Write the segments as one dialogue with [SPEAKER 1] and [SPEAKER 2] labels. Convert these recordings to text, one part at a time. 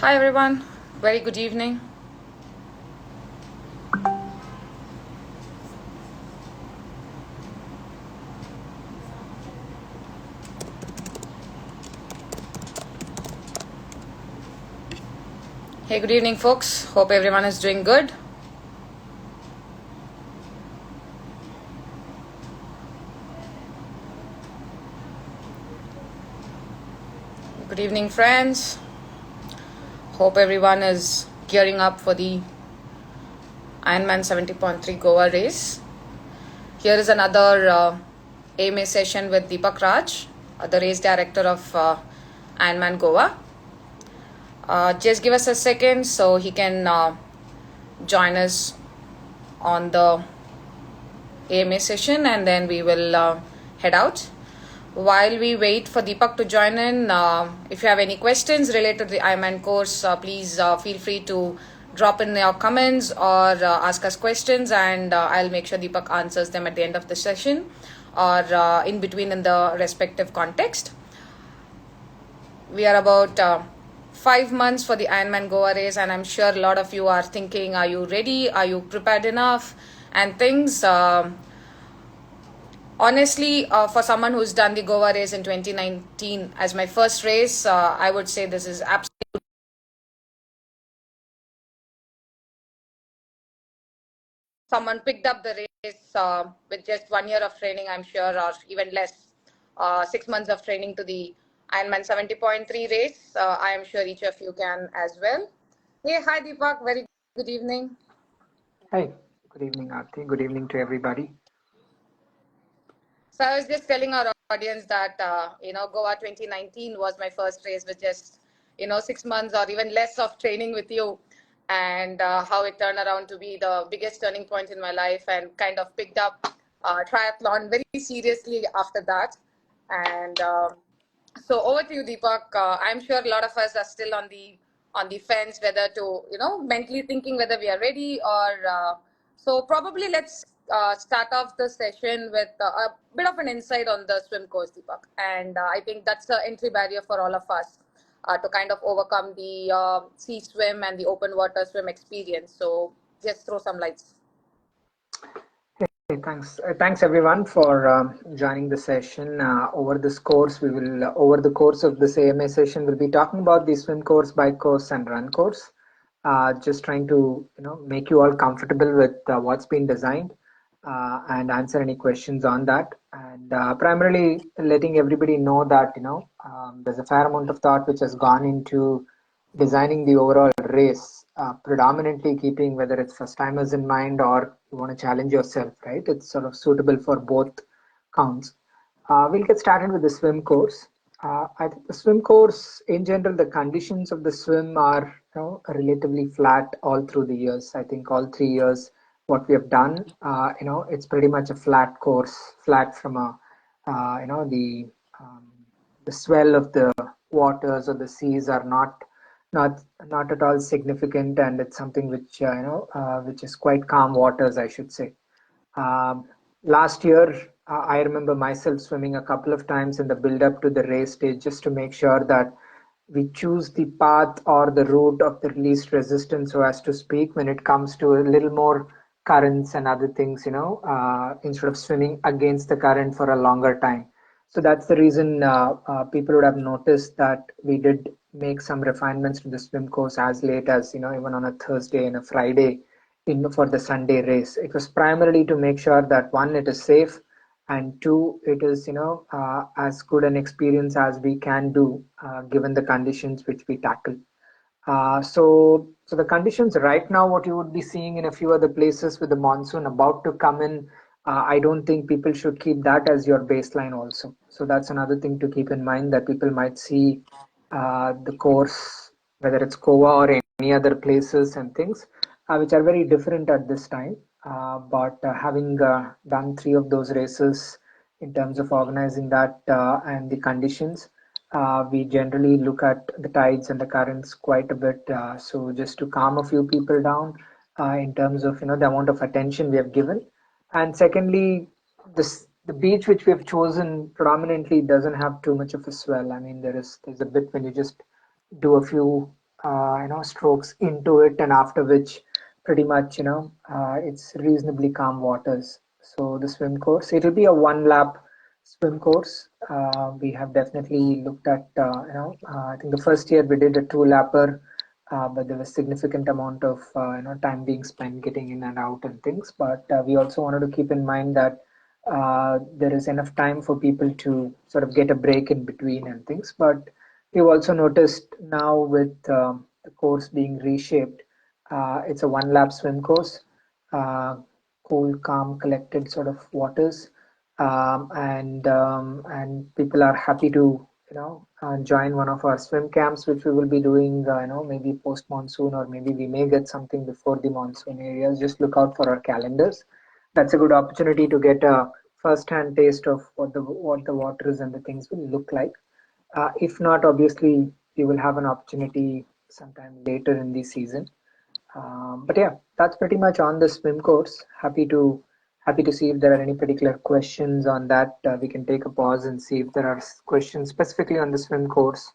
[SPEAKER 1] Hi everyone, very good evening. Hey, good evening, folks. Hope everyone is doing good. Good evening, friends. Hope everyone is gearing up for the Ironman 70.3 Goa race. Here is another AMA session with Deepak Raj, the race director of Ironman Goa. Just give us a second so he can join us on the AMA session, and then we will head out. While we wait for Deepak to join in, if you have any questions related to the Ironman course, please feel free to drop in your comments or ask us questions, and I'll make sure Deepak answers them at the end of the session or in between in the respective context. We are about 5 months for the Ironman Goa race, and I'm sure a lot of you are thinking, are you ready? Are you prepared enough? And things. Honestly, for someone who's done the Goa race in 2019 as my first race, I would say this is absolutely. Someone picked up the race with just 1 year of training, I'm sure, or even less, 6 months of training to the Ironman 70.3 race. I am sure each of you can as well. Hey, hi Deepak, very good evening.
[SPEAKER 2] Hi, good evening, Aarti. Good evening to everybody.
[SPEAKER 1] So I was just telling our audience that Goa 2019 was my first race with just 6 months or even less of training with you, and how it turned around to be the biggest turning point in my life, and kind of picked up triathlon very seriously after that. And so over to you, Deepak. I'm sure a lot of us are still on the fence whether to mentally thinking whether we are ready or so. Probably let's start off the session with a bit of an insight on the swim course, Deepak. And I think that's the entry barrier for all of us to kind of overcome the sea swim and the open water swim experience. So just throw some lights.
[SPEAKER 2] Hey, thanks. Thanks everyone for joining the session. Over this course, over the course of this AMA session, we'll be talking about the swim course, bike course, and run course. Just trying to make you all comfortable with what's been designed and answer any questions on that. And primarily letting everybody know that there's a fair amount of thought which has gone into designing the overall race, predominantly keeping whether it's first timers in mind or you want to challenge yourself, right? It's sort of suitable for both counts. We'll get started with the swim course. I think the swim course, in general, the conditions of the swim are relatively flat all through the years. I think all 3 years, what we have done, it's pretty much a flat course, flat from um, the swell of the waters or the seas are not at all significant, and it's something which which is quite calm waters, I should say. Um, Last year, I remember myself swimming a couple of times in the build up to the race stage just to make sure that we choose the path or the route of the least resistance, so as to speak, when it comes to a little more currents and other things, instead of swimming against the current for a longer time. So that's the reason people would have noticed that we did make some refinements to the swim course as late as, even on a Thursday and a Friday for the Sunday race. It was primarily to make sure that one, it is safe, and two, it is as good an experience as we can do given the conditions which we tackle. So the conditions right now, what you would be seeing in a few other places with the monsoon about to come in, I don't think people should keep that as your baseline also. So that's another thing to keep in mind, that people might see the course, whether it's Goa or any other places and things, which are very different at this time. But having done 3 of those races in terms of organizing that and the conditions, we generally look at the tides and the currents quite a bit. So just to calm a few people down in terms of the amount of attention we have given, and secondly, the beach which we have chosen predominantly doesn't have too much of a swell. I mean, there's a bit when you just do a few strokes into it, and after which pretty much it's reasonably calm waters. So the swim course, it'll be a 1 lap swim course. We have definitely looked at I think the first year we did a 2 lapper, but there was significant amount of time being spent getting in and out and things. But we also wanted to keep in mind that there is enough time for people to sort of get a break in between and things. But we've also noticed now with the course being reshaped, it's a 1 lap swim course, uh, cool, calm, collected sort of waters, and people are happy to join one of our swim camps, which we will be doing, maybe post monsoon, or maybe we may get something before the monsoon areas. Just look out for our calendars. That's a good opportunity to get a first-hand taste of what the waters and the things will look like. If not, obviously, we will have an opportunity sometime later in the season. But yeah, that's pretty much on the swim course. Happy to see if there are any particular questions on that. We can take a pause and see if there are questions specifically on the swim course.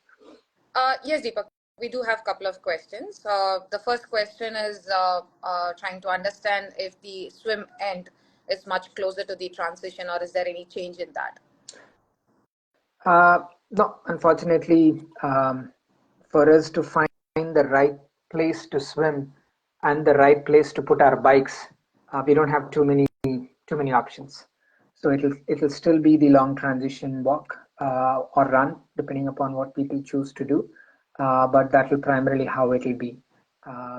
[SPEAKER 1] Yes, Deepak, we do have a couple of questions. The first question is trying to understand if the swim end is much closer to the transition, or is there any change in that?
[SPEAKER 2] No, unfortunately, for us to find the right place to swim and the right place to put our bikes, we don't have too many options. So it'll still be the long transition walk or run, depending upon what people choose to do. But that will primarily how it'll be.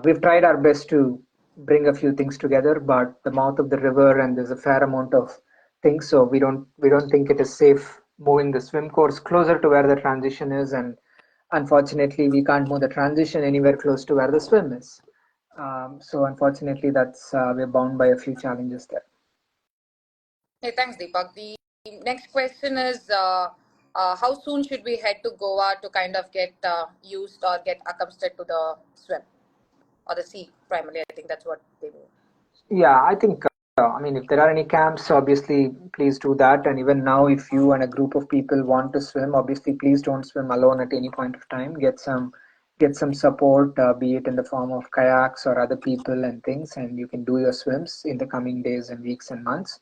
[SPEAKER 2] We've tried our best to bring a few things together, but the mouth of the river and there's a fair amount of things, so we don't think it is safe moving the swim course closer to where the transition is, and unfortunately we can't move the transition anywhere close to where the swim is. So unfortunately, that's we're bound by a few challenges there.
[SPEAKER 1] Hey, thanks, Deepak. The next question is how soon should we head to Goa to kind of get used or get accustomed to the swim or the sea primarily? I think that's what they mean.
[SPEAKER 2] Yeah, I think, I mean, if there are any camps, obviously, please do that. And even now, if you and a group of people want to swim, obviously, please don't swim alone at any point of time. Get some support, be it in the form of kayaks or other people and things, and you can do your swims in the coming days and weeks and months.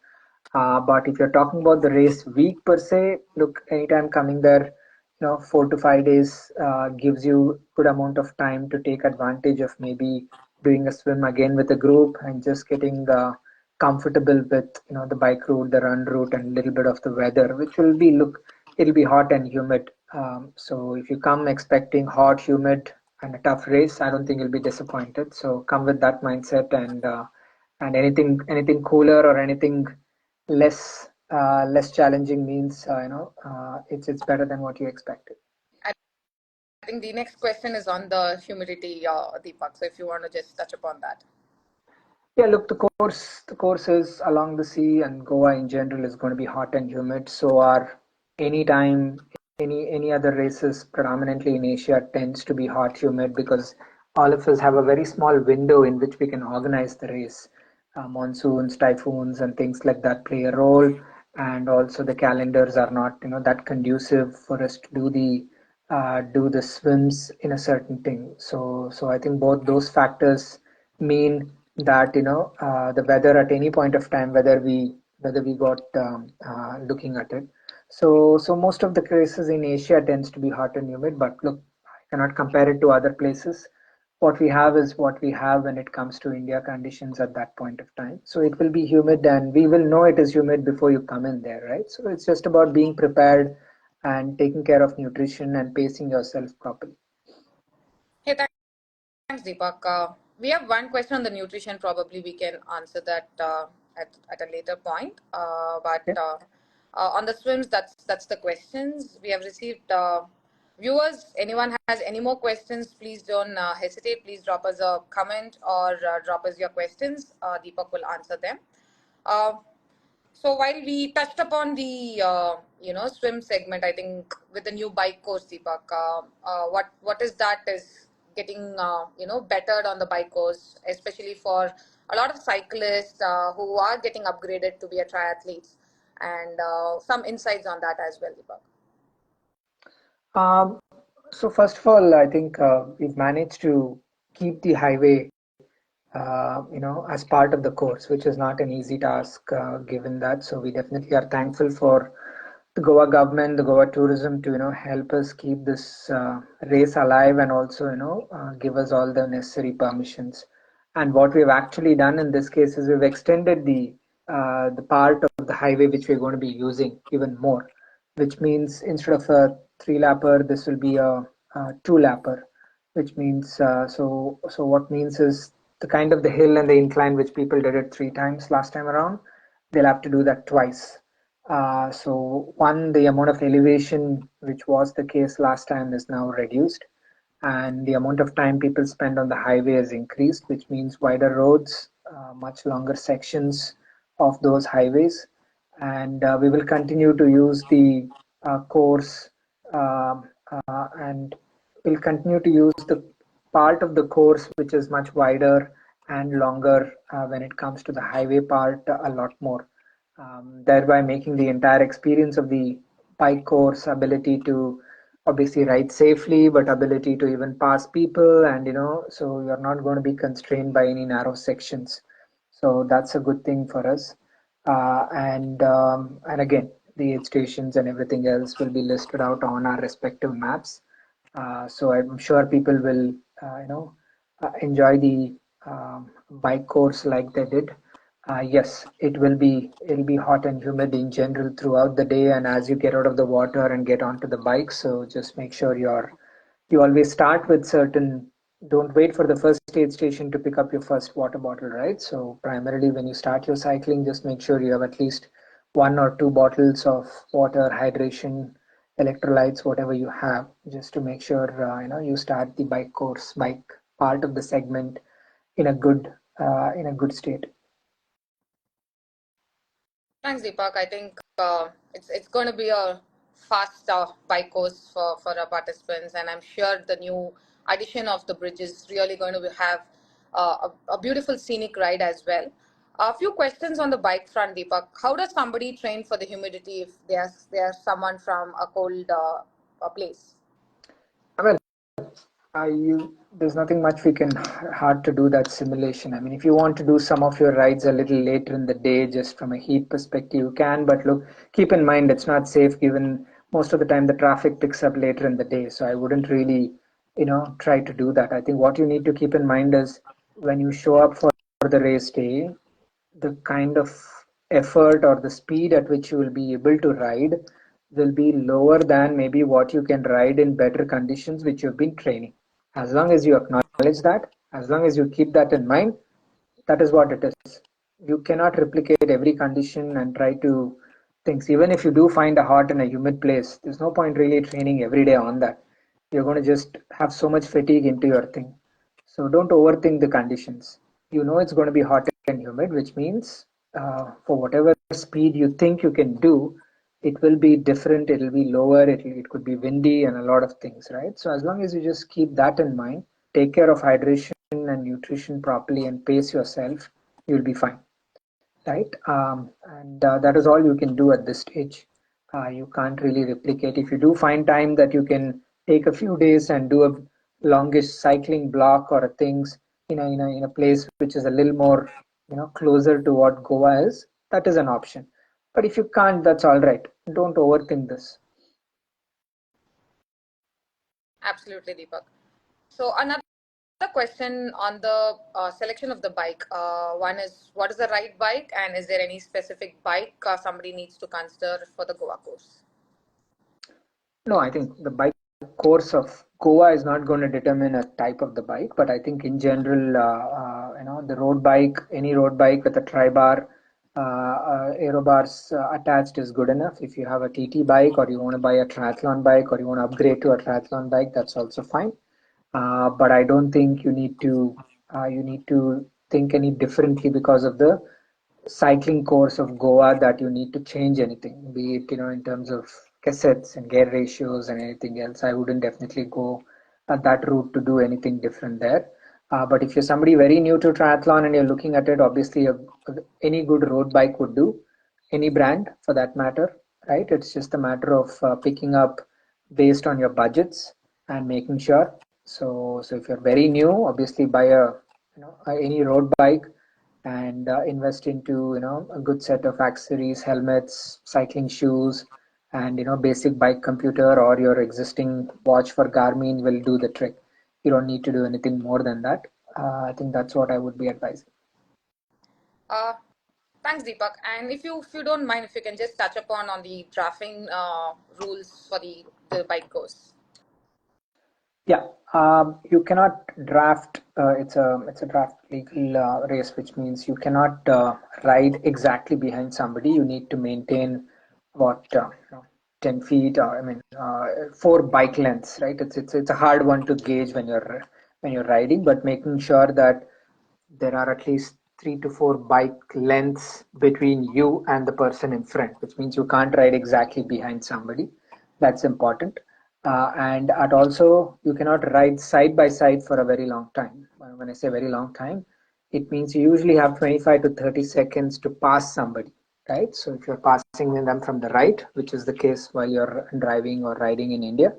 [SPEAKER 2] But if you're talking about the race week per se, look, anytime coming there, 4 to 5 days gives you good amount of time to take advantage of maybe doing a swim again with a group and just getting comfortable with the bike route, the run route, and a little bit of the weather, which will be it'll be hot and humid. So if you come expecting hot, humid, and a tough race, I don't think you'll be disappointed. So come with that mindset, and anything cooler or anything less challenging means it's better than what you expected.
[SPEAKER 1] I think the next question is on the humidity, Deepak. So if you want to just touch upon that.
[SPEAKER 2] Yeah, look, the course is along the sea, and Goa in general is going to be hot and humid. So our anytime any other races, predominantly in Asia, tends to be hot, humid, because all of us have a very small window in which we can organize the race. Monsoons, typhoons, and things like that play a role, and also the calendars are not that conducive for us to do the swims in a certain thing. So I think both those factors mean that the weather at any point of time, whether we got looking at it. So most of the cases in Asia tends to be hot and humid, but look, I cannot compare it to other places. What we have is what we have when it comes to India conditions at that point of time. So it will be humid, and we will know it is humid before you come in there, right? So it's just about being prepared and taking care of nutrition and pacing yourself properly.
[SPEAKER 1] Hey, thanks, Deepak. We have one question on the nutrition. Probably we can answer that at a later point. But
[SPEAKER 2] Okay.
[SPEAKER 1] on the swims, that's the questions we have received. Viewers, anyone has any more questions? Please don't hesitate. Please drop us a comment or drop us your questions. Deepak will answer them. Uh, so while we touched upon the swim segment, I think with the new bike course, Deepak, what is that is getting bettered on the bike course, especially for a lot of cyclists who are getting upgraded to be a triathletes, and some insights on that as well, Deepak.
[SPEAKER 2] Um, So first of all, I think we've managed to keep the highway, as part of the course, which is not an easy task given that. So we definitely are thankful for the Goa government, the Goa tourism to help us keep this race alive and also give us all the necessary permissions. And what we've actually done in this case is we've extended the part of the highway which we're going to be using even more, which means instead of a three lapper, this will be a two lapper, which means so what means is the kind of the hill and the incline which people did it three times last time around, they'll have to do that twice. So one, the amount of elevation which was the case last time is now reduced, and the amount of time people spend on the highway has increased, which means wider roads, much longer sections of those highways, and we will continue to use the course, and we'll continue to use the part of the course which is much wider and longer when it comes to the highway part a lot more, thereby making the entire experience of the bike course ability to obviously ride safely, but ability to even pass people, and so you're not going to be constrained by any narrow sections. So that's a good thing for us. And again, the aid stations and everything else will be listed out on our respective maps. So I'm sure people will, enjoy the bike course like they did. Yes, it'll be hot and humid in general throughout the day, and as you get out of the water and get onto the bike, so just make sure you always start with certain. Don't wait for the first aid station to pick up your first water bottle, right? So primarily when you start your cycling, just make sure you have at least one or two bottles of water, hydration, electrolytes, whatever you have, just to make sure you start the bike part of the segment in a good state.
[SPEAKER 1] Thanks, Deepak. I think it's going to be a fast bike course for our participants, and I'm sure the new addition of the bridge is really going to have a beautiful scenic ride as well. A few questions on the bike front, Deepak. How does somebody train for the humidity if they are someone from a cold place?
[SPEAKER 2] I mean, there's nothing much we can hard to do that simulation. I mean, if you want to do some of your rides a little later in the day, just from a heat perspective, you can. But look, keep in mind it's not safe given most of the time the traffic picks up later in the day. So I wouldn't really, try to do that. I think what you need to keep in mind is when you show up for the race day, the kind of effort or the speed at which you will be able to ride will be lower than maybe what you can ride in better conditions which you've been training. As long as you acknowledge that, as long as you keep that in mind, that is what it is. You cannot replicate every condition and try to things. Even if you do find a hot and a humid place, there's no point really training every day on that. You're going to just have so much fatigue into your thing. So don't overthink the conditions. You know it's going to be hot and humid, which means for whatever speed you think you can do, it will be different. It'll be lower. It could be windy and a lot of things, right? So as long as you just keep that in mind, take care of hydration and nutrition properly, and pace yourself, you'll be fine, right? And that is all you can do at this stage. You can't really replicate. If you do find time that you can take a few days and do a longish cycling block or a things in a place which is a little more closer to what Goa is, that is an option. But if you can't, that's all right. Don't overthink this.
[SPEAKER 1] Absolutely, Deepak. So another question on the selection of the bike. One is, what is the right bike, and is there any specific bike somebody needs to consider for the Goa course?
[SPEAKER 2] No, I think the bike course of Goa is not going to determine a type of the bike, but I think in general, the road bike, any road bike with a tri-bar, aero bars attached is good enough. If you have a TT bike or you want to buy a triathlon bike or you want to upgrade to a triathlon bike, that's also fine. But I don't think you need to think any differently because of the cycling course of Goa that you need to change anything, be it in terms of cassettes and gear ratios and anything else. I wouldn't definitely go that route to do anything different there. But if you're somebody very new to triathlon and you're looking at it, obviously any good road bike would do, any brand for that matter, right? It's just a matter of picking up based on your budgets and making sure. So if you're very new, obviously buy any road bike and invest into a good set of accessories, helmets, cycling shoes, and basic bike computer, or your existing watch for Garmin will do the trick. You don't need to do anything more than that. I think that's what I would be advising.
[SPEAKER 1] Uh, Thanks, Deepak. And if you don't mind, if you can just touch upon on the drafting rules for the bike course.
[SPEAKER 2] Yeah, you cannot draft. It's a draft legal race, which means you cannot ride exactly behind somebody. You need to maintain what 10 feet, or I mean 4 bike lengths, right? It's a hard one to gauge when you're riding, but making sure that there are at least 3 to 4 bike lengths between you and the person in front, which means you can't ride exactly behind somebody. That's important. And also, you cannot ride side by side for a very long time. When I say very long time, it means you usually have 25 to 30 seconds to pass somebody, right? So if you're passing them from the right, which is the case while you're driving or riding in India,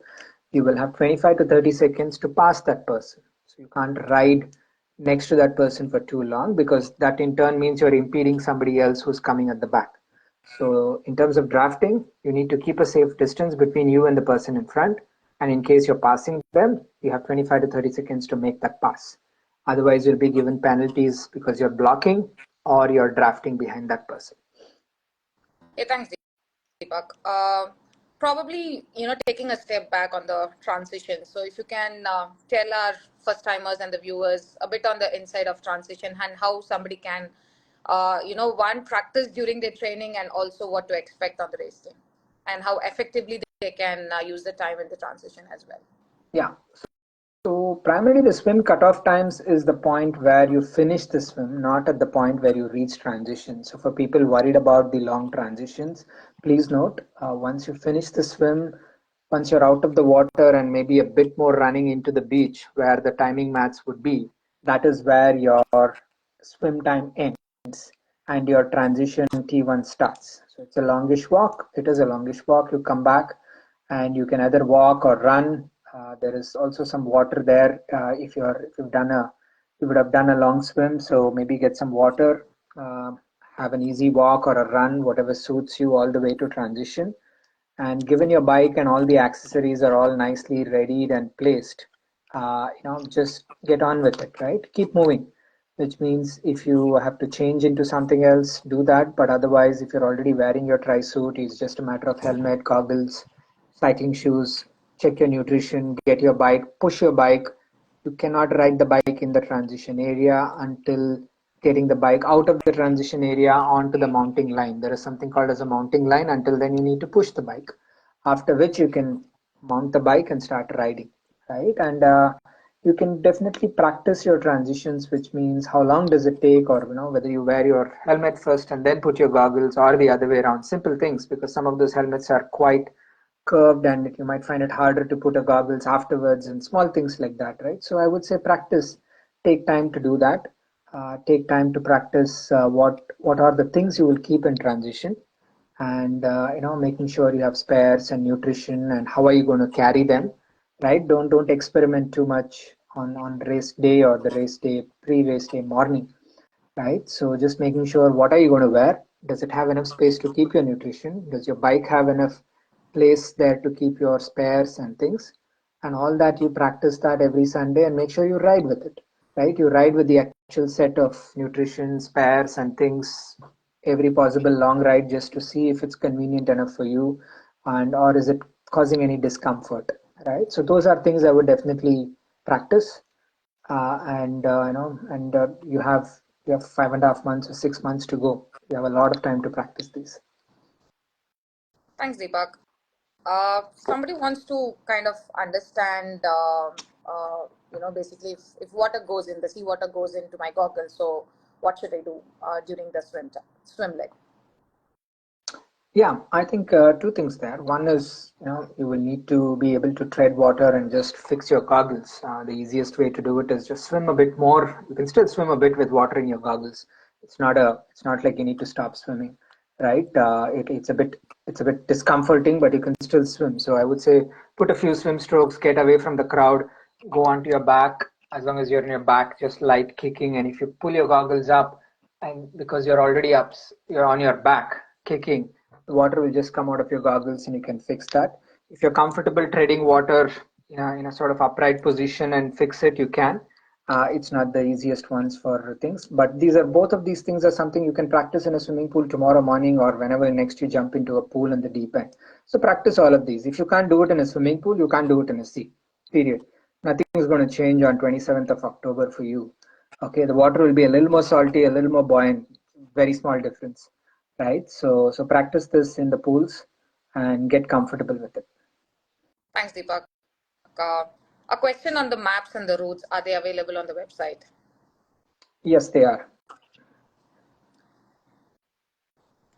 [SPEAKER 2] you will have 25 to 30 seconds to pass that person. So you can't ride next to that person for too long, because that in turn means you're impeding somebody else who's coming at the back. So in terms of drafting, you need to keep a safe distance between you and the person in front. And in case you're passing them, you have 25 to 30 seconds to make that pass. Otherwise, you'll be given penalties because you're blocking or you're drafting behind that person.
[SPEAKER 1] Yeah, thanks, Deepak. Probably, taking a step back on the transition. So if you can tell our first timers and the viewers a bit on the inside of transition and how somebody can, one, practice during their training, and also what to expect on the race day, and how effectively they can use the time in the transition as well.
[SPEAKER 2] Yeah. So primarily the swim cutoff times is the point where you finish the swim, not at the point where you reach transition. So for people worried about the long transitions, please note, once you finish the swim, once you're out of the water and maybe a bit more running into the beach where the timing mats would be, that is where your swim time ends and your transition T1 starts. So it's a longish walk. It is a longish walk. You come back and you can either walk or run. There is also some water there. You would have done a long swim, so maybe get some water, have an easy walk or a run, whatever suits you, all the way to transition. And given your bike and all the accessories are all nicely readied and placed, just get on with it, right? Keep moving, which means if you have to change into something else, do that. But otherwise, if you're already wearing your tri suit, it's just a matter of helmet, goggles, cycling shoes, check your nutrition, get your bike, push your bike. You cannot ride the bike in the transition area until getting the bike out of the transition area onto the mounting line. There is something called as a mounting line. Until then, you need to push the bike, after which you can mount the bike and start riding, right? And you can definitely practice your transitions, which means how long does it take, or whether you wear your helmet first and then put your goggles, or the other way around. Simple things, because some of those helmets are quite curved and you might find it harder to put a goggles afterwards, and small things like that, right? So I would say practice, take time to do that. Take time to practice what are the things you will keep in transition, and making sure you have spares and nutrition, and how are you going to carry them, right? Don't experiment too much on race day or the race day, pre-race day morning, right? So just making sure, what are you going to wear? Does it have enough space to keep your nutrition? Does your bike have enough place there to keep your spares and things? And all that, you practice that every Sunday and make sure you ride with it, right? You ride with the actual set of nutrition, spares, and things every possible long ride, just to see if it's convenient enough for you, and or is it causing any discomfort, right? So those are things I would definitely practice. And you have 5.5 months or 6 months to go. You have a lot of time to practice these.
[SPEAKER 1] Thanks, Deepak. Somebody wants to kind of understand, basically, if water goes in, the sea water goes into my goggles, so what should I do during the swim leg?
[SPEAKER 2] Yeah, I think two things there. One is, you will need to be able to tread water and just fix your goggles. The easiest way to do it is just swim a bit more. You can still swim a bit with water in your goggles. It's not like you need to stop swimming, right? It's a bit discomforting, but you can still swim. So I would say put a few swim strokes, get away from the crowd, go onto your back. As long as you're on your back, just light kicking. And if you pull your goggles up, and because you're already up, you're on your back kicking, the water will just come out of your goggles and you can fix that. If you're comfortable treading water in a sort of upright position and fix it, you can. It's not the easiest ones for things, but both of these things are something you can practice in a swimming pool tomorrow morning or whenever next you jump into a pool in the deep end. So practice all of these. If you can't do it in a swimming pool, you can't do it in a sea. Period. Nothing is going to change on 27th of October for you. Okay, the water will be a little more salty, a little more buoyant. Very small difference, right? So practice this in the pools and get comfortable with it.
[SPEAKER 1] Thanks, Deepak. Uh, a question on the maps and the routes. Are they available on the website?
[SPEAKER 2] Yes, they are.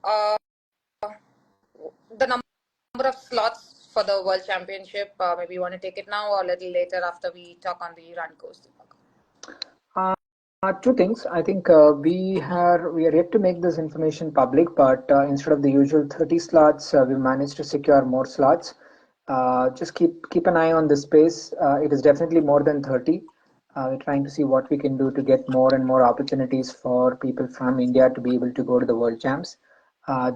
[SPEAKER 1] Uh, the number of slots for the World Championship, maybe you want to take it now or a little later after we talk on the run course, Deepak?
[SPEAKER 2] Two things. I think we are yet to make this information public, but instead of the usual 30 slots, we managed to secure more slots. Just keep an eye on the space. It is definitely more than 30. We're trying to see what we can do to get more and more opportunities for people from India to be able to go to the World Champs.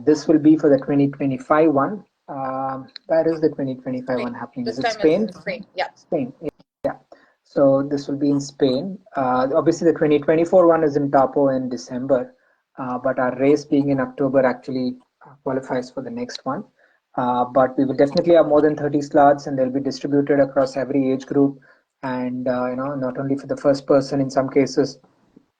[SPEAKER 2] This will be for the 2025 one. Where is the 2025 one
[SPEAKER 1] Spain.
[SPEAKER 2] happening?
[SPEAKER 1] This
[SPEAKER 2] Is it
[SPEAKER 1] time is
[SPEAKER 2] Spain?
[SPEAKER 1] in Spain. Yeah.
[SPEAKER 2] Spain. Yeah. So this will be in Spain. Obviously, the 2024 one is in Tapo in December, but our race being in October actually qualifies for the next one. But we will definitely have more than 30 slots, and they'll be distributed across every age group. And not only for the first person, in some cases,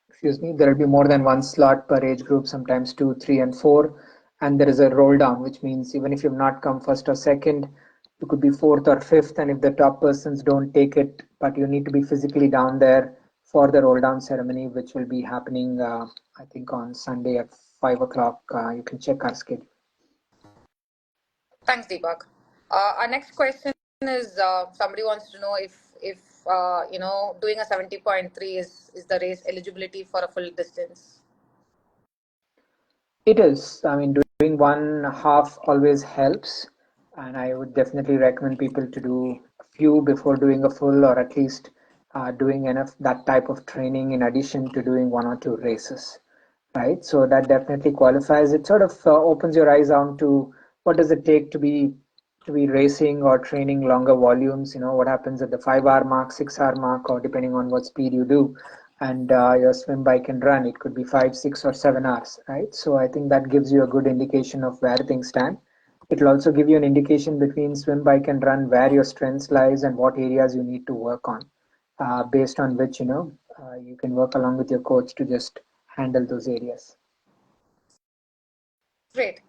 [SPEAKER 2] excuse me, there will be more than one slot per age group, sometimes two, three, and four. And there is a roll down, which means even if you've not come first or second, you could be fourth or fifth. And if the top persons don't take it, but you need to be physically down there for the roll down ceremony, which will be happening, I think, on Sunday at 5 o'clock. You can check our schedule.
[SPEAKER 1] Thanks, Deepak. Our next question is somebody wants to know if doing a 70.3 is the race eligibility for a full distance.
[SPEAKER 2] It is. I mean, doing one half always helps, and I would definitely recommend people to do a few before doing a full, or at least doing enough that type of training in addition to doing one or two races, right? So that definitely qualifies. It sort of opens your eyes on to what does it take to be racing or training longer volumes. What happens at the 5 hour mark, 6 hour mark, or depending on what speed you do, and your swim, bike, and run, it could be 5, 6, or 7 hours, right? So I think that gives you a good indication of where things stand. It'll also give you an indication between swim, bike, and run where your strengths lies and what areas you need to work on, based on which you can work along with your coach to just handle those areas.
[SPEAKER 1] Great.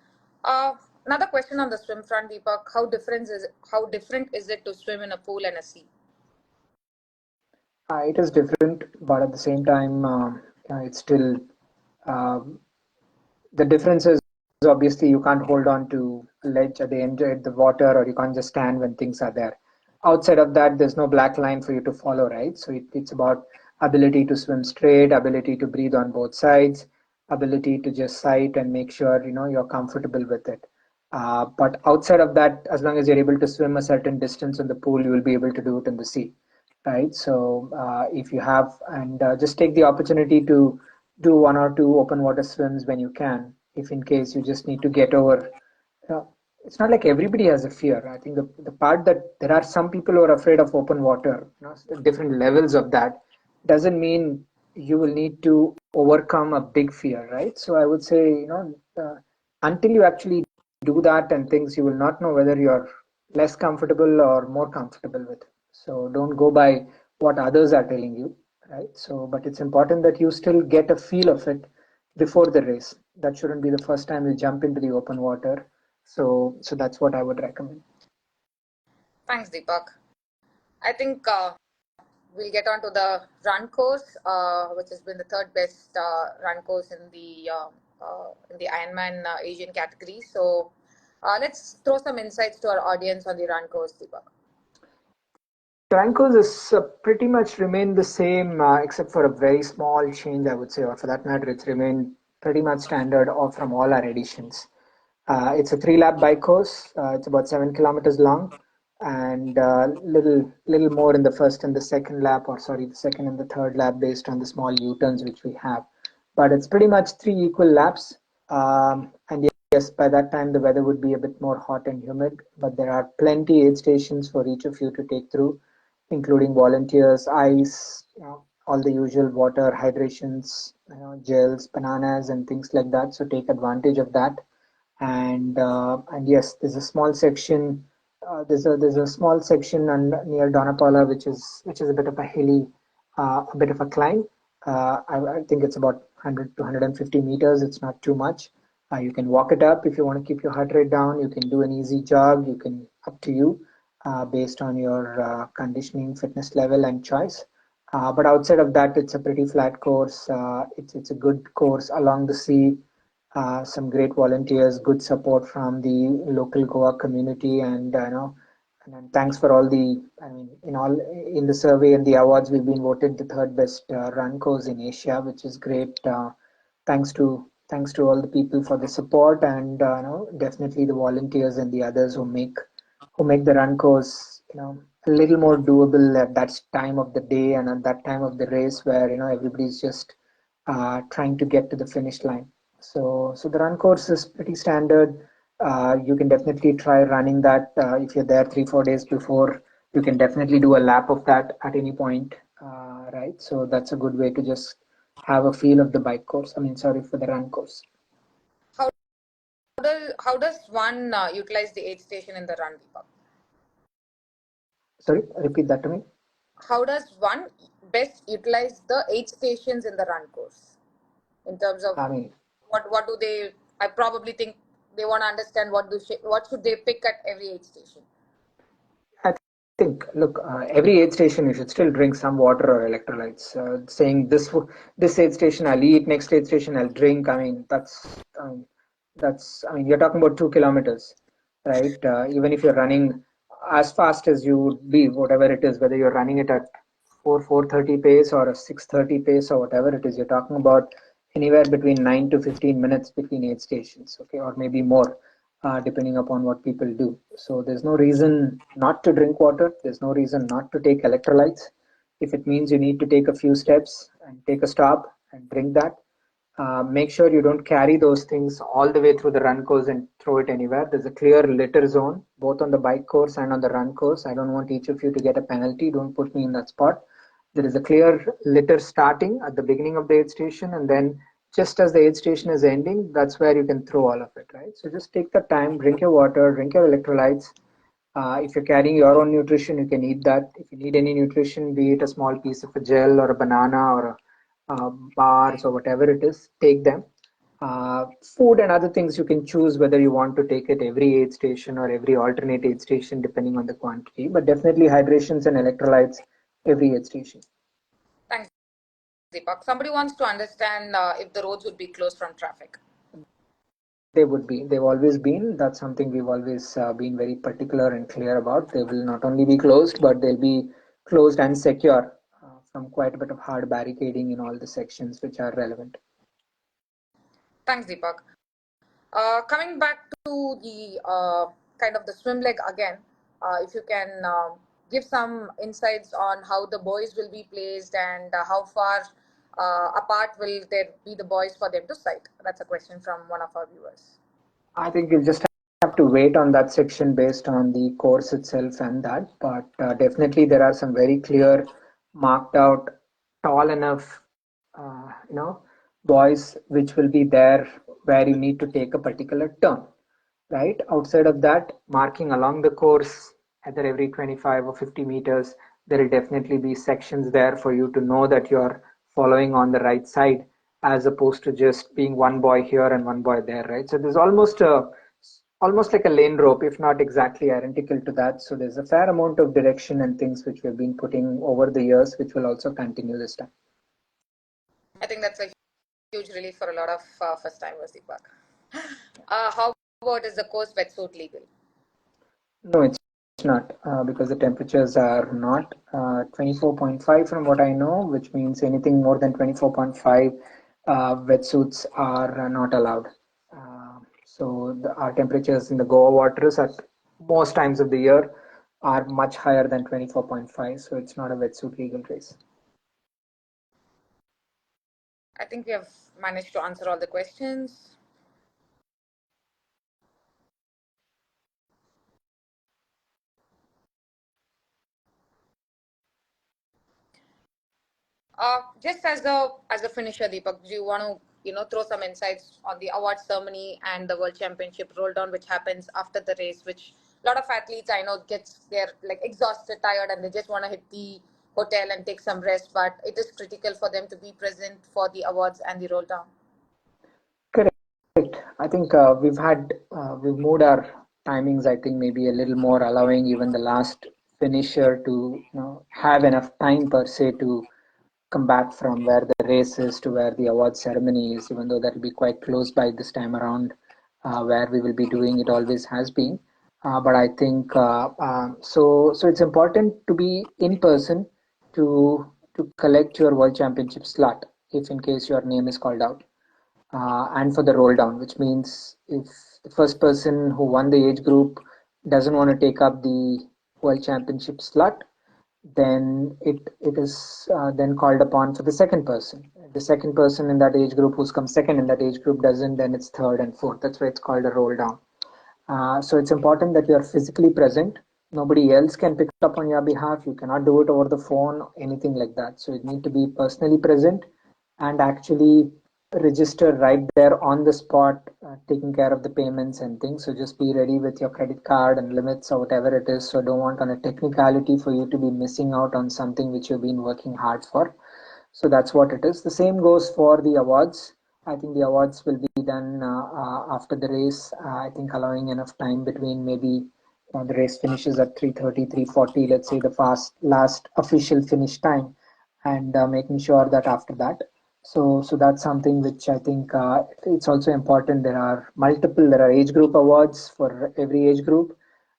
[SPEAKER 1] Another question on the swim front, Deepak. How different is it to swim in a pool and a sea?
[SPEAKER 2] It is different, but at the same time, it's still um, the difference is obviously you can't hold on to a ledge at the end of the water, or you can't just stand when things are there. Outside of that, there's no black line for you to follow, right? So it's about ability to swim straight, ability to breathe on both sides, ability to just sight and make sure you're comfortable with it. But outside of that, as long as you're able to swim a certain distance in the pool, you will be able to do it in the sea, right? So if you have, and just take the opportunity to do one or two open water swims when you can, if in case you just need to get over. uh, it's not like everybody has a fear. I think the part that there are some people who are afraid of open water, different levels of that, doesn't mean you will need to overcome a big fear, right? So I would say, until you actually do that and things, you will not know whether you're less comfortable or more comfortable with it. So don't go by what others are telling you, right? So, but it's important that you still get a feel of it before the race. That shouldn't be the first time you jump into the open water. So that's what I would recommend.
[SPEAKER 1] Thanks, Deepak. I think we'll get on to the run course, which has been the third best run course in the Ironman Asian category. So let's throw some insights to our audience on the run course, Deepak.
[SPEAKER 2] Trancos is pretty much remained the same, except for a very small change, I would say, or for that matter, it's remained pretty much standard from all our editions. It's a 3 lap bike course. It's about 7 kilometers long. and little more in the first and the second lap, or sorry, the second and the third lap, based on the small U-turns which we have. But it's pretty much three equal laps. And yes, by that time the weather would be a bit more hot and humid, but there are plenty aid stations for each of you to take through, including volunteers, ice, all the usual water, hydrations, gels, bananas, and things like that. So take advantage of that. And yes, there's a small section. There's a small section near Donapala, which is a bit of a hilly, a bit of a climb. I think it's about 100 to 150 meters. It's not too much. You can walk it up if you want to keep your heart rate down. You can do an easy jog. You can, up to you, based on your conditioning, fitness level, and choice. But outside of that, it's a pretty flat course. It's a good course along the sea, some great volunteers, good support from the local Goa community, and and then thanks for all the. I mean, in the survey and the awards, we've been voted the third best run course in Asia, which is great. Thanks to all the people for the support, and definitely the volunteers and the others who make the run course a little more doable at that time of the day and at that time of the race, where everybody's just trying to get to the finish line. So the run course is pretty standard. You can definitely try running that if you're there 3 4 days before. You can definitely do a lap of that at any point, right? So that's a good way to just have a feel of the bike course. I mean, sorry, for the run course.
[SPEAKER 1] How does one utilize the aid station in the run, Deepak?
[SPEAKER 2] Sorry, repeat that to me.
[SPEAKER 1] How does one best utilize the aid stations in the run course in terms of
[SPEAKER 2] I mean,
[SPEAKER 1] what do they? I probably think they want to understand what should they pick at every aid station.
[SPEAKER 2] I think, look, every aid station you should still drink some water or electrolytes. Saying this aid station I'll eat, next aid station I'll drink. I mean, I mean, you're talking about 2 kilometers, right? Even if you're running as fast as you would be, whatever it is, whether you're running it at 4:30 pace or a 6:30 pace or whatever it is, you're talking about anywhere between 9 to 15 minutes between aid stations, okay, or maybe more, depending upon what people do. So there's no reason not to drink water. There's no reason not to take electrolytes. If it means you need to take a few steps and take a stop and drink that, make sure you don't carry those things all the way through the run course and throw it anywhere. There's a clear litter zone, both on the bike course and on the run course. I don't want each of you to get a penalty. Don't put me in that spot. There is a clear litter starting at the beginning of the aid station, and then just as the aid station is ending, that's where you can throw all of it, right? So just take the time, drink your water, drink your electrolytes. If you're carrying your own nutrition, you can eat that. If you need any nutrition, be it a small piece of a gel or a banana or bars or whatever it is, take them. Food and other things you can choose whether you want to take it every aid station or every alternate aid station, depending on the quantity. But definitely hydrations and electrolytes every aid station.
[SPEAKER 1] Thanks, Deepak. Somebody wants to understand if the roads would be closed from traffic.
[SPEAKER 2] They would be. They've always been. That's something we've always been very particular and clear about. They will not only be closed, but they'll be closed and secure from quite a bit of hard barricading in all the sections which are relevant.
[SPEAKER 1] Thanks, Deepak. Coming back to the kind of the swim leg again, if you can give some insights on how the boys will be placed and how far apart will there be the boys for them to sight? That's a question from one of our viewers.
[SPEAKER 2] I think you'll just have to wait on that section based on the course itself and that. But definitely there are some very clear, marked out, tall enough, boys which will be there where you need to take a particular turn, right? Outside of that, marking along the course, either every 25 or 50 meters, there will definitely be sections there for you to know that you're following on the right side, as opposed to just being one boy here and one boy there, right? So there's almost like a lane rope, if not exactly identical to that. So there's a fair amount of direction and things which we've been putting over the years, which will also continue this time.
[SPEAKER 1] I think that's a huge relief for a lot of first timers, Deepak. How about is the course wetsuit legal?
[SPEAKER 2] No, it's not, because the temperatures are not 24.5 from what I know, which means anything more than 24.5, wetsuits are not allowed. So our temperatures in the Goa waters at most times of the year are much higher than 24.5, so it's not a wetsuit legal race.
[SPEAKER 1] I think we have managed to answer all the questions. Just as a finisher, Deepak, do you want to throw some insights on the award ceremony and the World Championship roll down, which happens after the race, which a lot of athletes I know they're like exhausted, tired, and they just want to hit the hotel and take some rest, but it is critical for them to be present for the awards and the roll down.
[SPEAKER 2] Correct. I think we've moved our timings. I think maybe a little more, allowing even the last finisher to have enough time per se to come back from where the race is to where the award ceremony is. Even though that will be quite close by this time around, where we will be doing it always has been. But I think so. It's important to be in person to collect your World Championship slot if in case your name is called out, and for the roll down, which means if the first person who won the age group doesn't want to take up the World Championship slot, then it is then called upon for the second person. The second person in that age group who's come second in that age group doesn't, then it's third and fourth. That's why it's called a roll down. So it's important that you are physically present. Nobody else can pick up on your behalf. You cannot do it over the phone, anything like that. So you need to be personally present and actually register right there on the spot, taking care of the payments and things. So just be ready with your credit card and limits or whatever it is. So don't want on a technicality for you to be missing out on something which you've been working hard for. So that's what it is. The same goes for the awards. I think the awards will be done after the race. I think allowing enough time between maybe the race finishes at 3:30, 3:40, let's say the fast last official finish time, and making sure that after that. So that's something which I think it's also important. There are age group awards for every age group,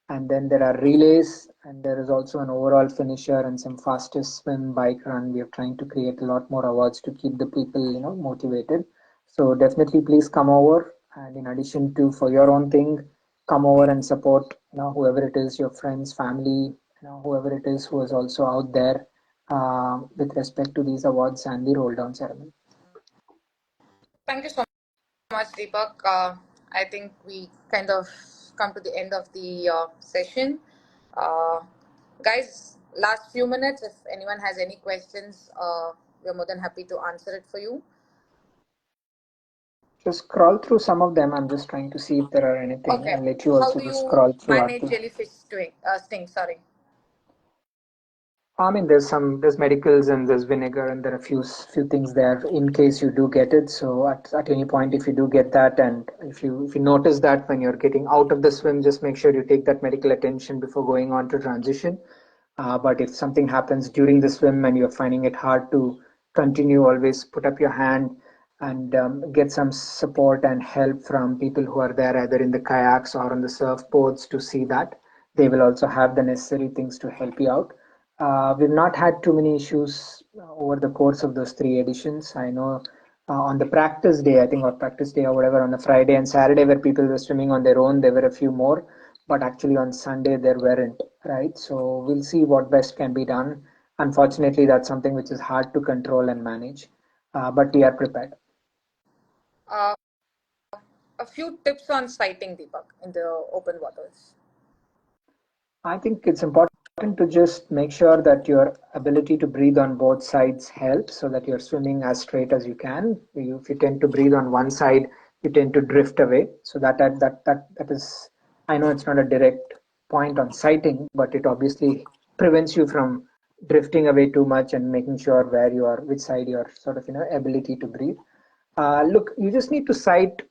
[SPEAKER 2] and then there are relays, and there is also an overall finisher and some fastest swim, bike run. We are trying to create a lot more awards to keep the people motivated. So definitely please come over, and in addition to for your own thing, come over and support whoever it is, your friends, family, whoever it is who is also out there with respect to these awards and the roll down ceremony.
[SPEAKER 1] Thank you so much, Deepak. I think we kind of come to the end of the session. Uh, Guys, last few minutes, if anyone has any questions, we're more than happy to answer it for you.
[SPEAKER 2] Just scroll through some of them. I'm just trying to see if there are anything.
[SPEAKER 1] Okay.
[SPEAKER 2] I'll let you
[SPEAKER 1] How
[SPEAKER 2] also
[SPEAKER 1] do
[SPEAKER 2] just
[SPEAKER 1] you
[SPEAKER 2] scroll through
[SPEAKER 1] manage
[SPEAKER 2] Arthur.
[SPEAKER 1] jellyfish sting? Sorry.
[SPEAKER 2] I mean, there's medicals and there's vinegar and there are few things there in case you do get it. So at any point, if you do get that, and if you notice that when you're getting out of the swim, just make sure you take that medical attention before going on to transition. But if something happens during the swim and you're finding it hard to continue, always put up your hand and get some support and help from people who are there either in the kayaks or on the surfboards to see that. They will also have the necessary things to help you out. We've not had too many issues over the course of those three editions. I know on the practice day, I think, or practice day or whatever, on the Friday and Saturday where people were swimming on their own, there were a few more, but actually on Sunday there weren't, right? So we'll see what best can be done. Unfortunately, that's something which is hard to control and manage, but we are prepared.
[SPEAKER 1] Uh, a few tips on sighting, Deepak, in the open waters.
[SPEAKER 2] I think it's important to just make sure that your ability to breathe on both sides helps so that you're swimming as straight as you can. If you tend to breathe on one side, you tend to drift away. So that is, I know it's not a direct point on sighting, but it obviously prevents you from drifting away too much and making sure where you are, which side your sort of ability to breathe. Look, you just need to sight.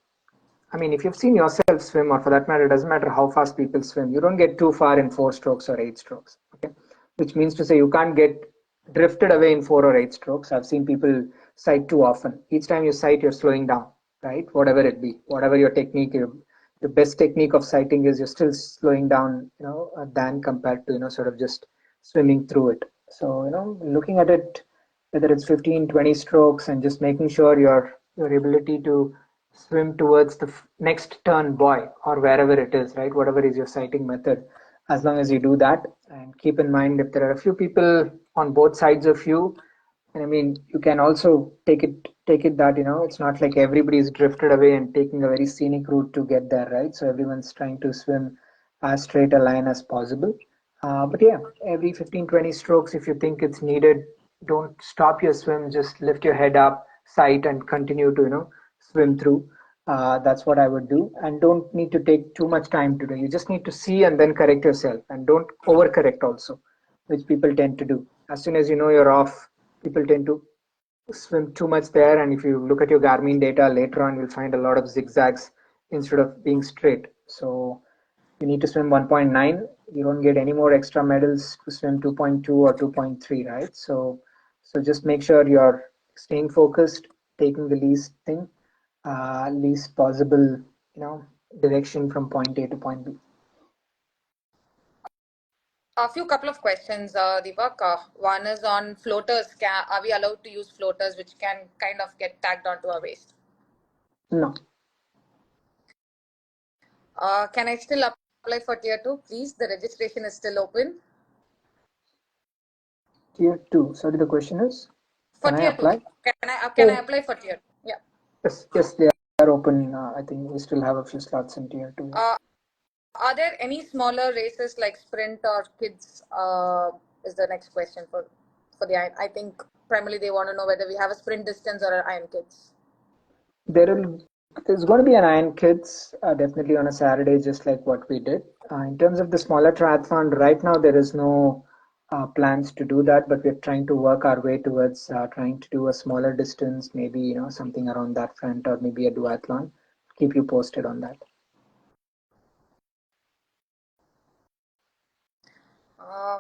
[SPEAKER 2] I mean, if you've seen yourself swim, or for that matter, it doesn't matter how fast people swim, you don't get too far in 4 strokes or 8 strokes. Okay, which means to say you can't get drifted away in 4 or 8 strokes. I've seen people sight too often. Each time you sight, you're slowing down, right? Whatever it be, whatever your technique, the best technique of sighting is you're still slowing down, than compared to sort of just swimming through it. So looking at it, whether it's 15, 20 strokes, and just making sure your ability to swim towards the next turn buoy or wherever it is, right? Whatever is your sighting method. as long as you do that. And keep in mind, if there are a few people on both sides of you, and I mean, you can also take it that, it's not like everybody's drifted away and taking a very scenic route to get there, right? So everyone's trying to swim as straight a line as possible. But yeah, every 15, 20 strokes, if you think it's needed, don't stop your swim. Just lift your head up, sight, and continue to, swim through. That's what I would do. And don't need to take too much time to do. You just need to see and then correct yourself. And don't overcorrect also, which people tend to do. As soon as you know you're off, people tend to swim too much there. And if you look at your Garmin data later on, you'll find a lot of zigzags instead of being straight. So you need to swim 1.9. You don't get any more extra medals to swim 2.2 or 2.3, right? So just make sure you're staying focused, taking the least possible, direction from point A to point B.
[SPEAKER 1] A few couple of questions, Deepak. One is on floaters. Are we allowed to use floaters which can kind of get tagged onto our waist?
[SPEAKER 2] No.
[SPEAKER 1] Can I still apply for tier 2, please? The registration is still open.
[SPEAKER 2] Tier 2. Sorry, the question is,
[SPEAKER 1] For
[SPEAKER 2] can I
[SPEAKER 1] tier 2,
[SPEAKER 2] apply?
[SPEAKER 1] can I apply for tier 2? Yeah.
[SPEAKER 2] Yes, they are open. I think we still have a few slots in tier 2.
[SPEAKER 1] Are there any smaller races like sprint or kids? Is the next question for the iron. I think primarily they want to know whether we have a sprint distance or an iron kids.
[SPEAKER 2] There's going to be an Iron Kids definitely on a Saturday, just like what we did. In terms of the smaller triathlon, right now there is no plans to do that, but we're trying to work our way towards trying to do a smaller distance, maybe something around that front, or maybe a duathlon. Keep you posted on that.
[SPEAKER 1] Uh,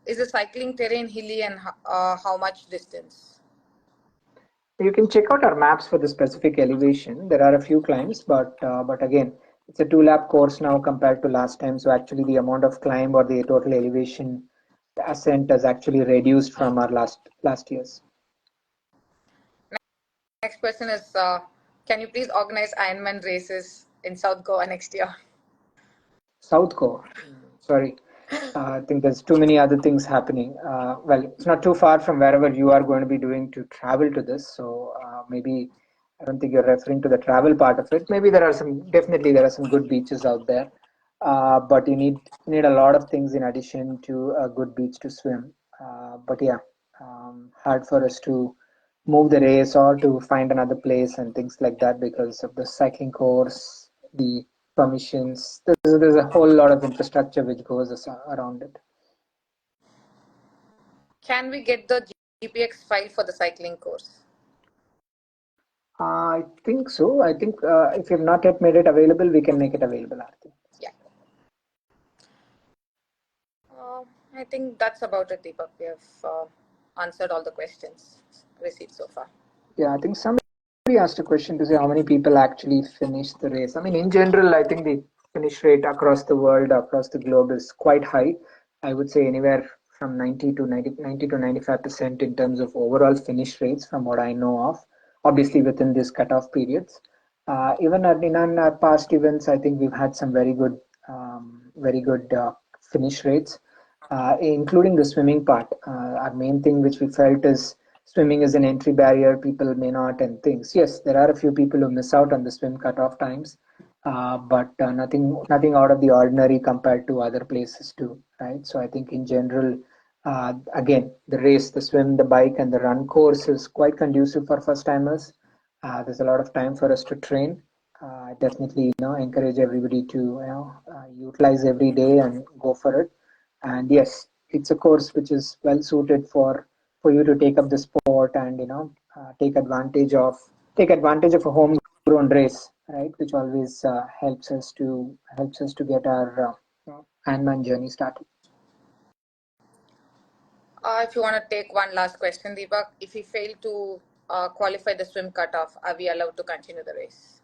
[SPEAKER 1] is the cycling terrain hilly and how much distance?
[SPEAKER 2] You can check out our maps for the specific elevation. There are a few climbs, but again, it's a 2-lap course now compared to last time. So actually, the amount of climb or the total elevation, the ascent has actually reduced from our last year's.
[SPEAKER 1] Next question is, can you please organize Ironman races in South Goa next year?
[SPEAKER 2] South Goa. Sorry. I think there's too many other things happening. Well, it's not too far from wherever you are going to be doing to travel to this. So maybe I don't think you're referring to the travel part of it. Maybe definitely there are some good beaches out there. But you need a lot of things in addition to a good beach to swim. But yeah, hard for us to move the race or to find another place and things like that because of the cycling course, the permissions. There's a whole lot of infrastructure which goes around it.
[SPEAKER 1] Can we get the GPX file for the cycling course?
[SPEAKER 2] I think so. I think if you've not yet made it available, we can make it available, Arti.
[SPEAKER 1] Yeah. I think that's about it, Deepak. We have answered all the questions received so far.
[SPEAKER 2] Yeah, I think somebody asked a question to say how many people actually finish the race. I mean, in general, I think the finish rate across the world, across the globe is quite high. I would say anywhere from 90 to 95% in terms of overall finish rates from what I know of, obviously within these cutoff periods. Even in our past events, I think we've had some very good finish rates, including the swimming part. Our main thing which we felt is swimming is an entry barrier, people may not, and things. Yes, there are a few people who miss out on the swim cutoff times, but nothing out of the ordinary compared to other places too, right? So I think in general, again, the race, the swim, the bike, and the run course is quite conducive for first timers. There's a lot of time for us to train. I definitely encourage everybody to utilize every day and go for it. And yes, it's a course which is well suited for you to take up the sport and take advantage of a homegrown race, right? Which always helps us to get our Ironman journey started.
[SPEAKER 1] If you want to take one last question, Deepak, if we fail to qualify the swim cutoff, are we allowed to continue the race?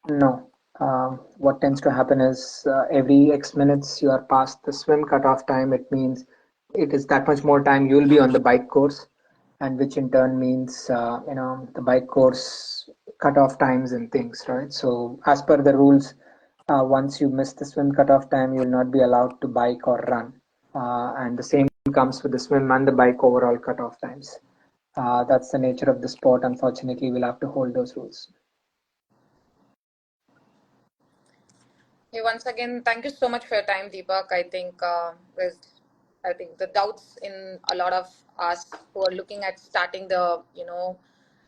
[SPEAKER 2] No. What tends to happen is every X minutes you are past the swim cutoff time, it means it is that much more time you'll be on the bike course, and which in turn means the bike course cutoff times and things, right? So as per the rules, once you miss the swim cutoff time, you'll not be allowed to bike or run. And the same comes with the swim and the bike overall cutoff times. That's the nature of the sport. Unfortunately, we'll have to hold those rules.
[SPEAKER 1] Hey, once again, thank you so much for your time, Deepak. I think the doubts in a lot of us who are looking at starting the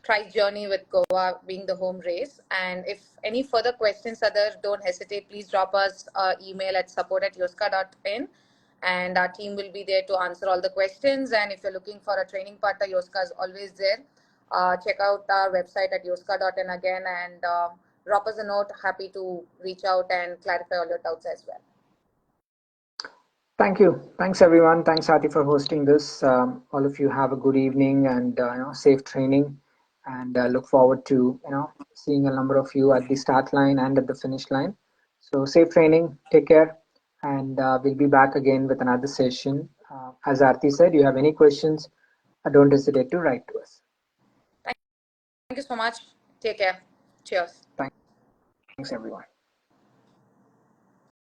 [SPEAKER 1] try journey with Goa being the home race. And if any further questions are there, don't hesitate. Please drop us an email at support@yoska.in, and our team will be there to answer all the questions. And if you're looking for a training partner, Yoska is always there. Check out our website at yoska.in again, and drop us a note. Happy to reach out and clarify all your doubts as well.
[SPEAKER 2] Thank you. Thanks, everyone. Thanks, Ati, for hosting this. All of you have a good evening and safe training. And look forward to seeing a number of you at the start line and at the finish line. So safe training. Take care, and we'll be back again with another session. As Aarti said, you have any questions, don't hesitate to write to us.
[SPEAKER 1] Thank you so much. Take care. Cheers.
[SPEAKER 2] Thanks, everyone.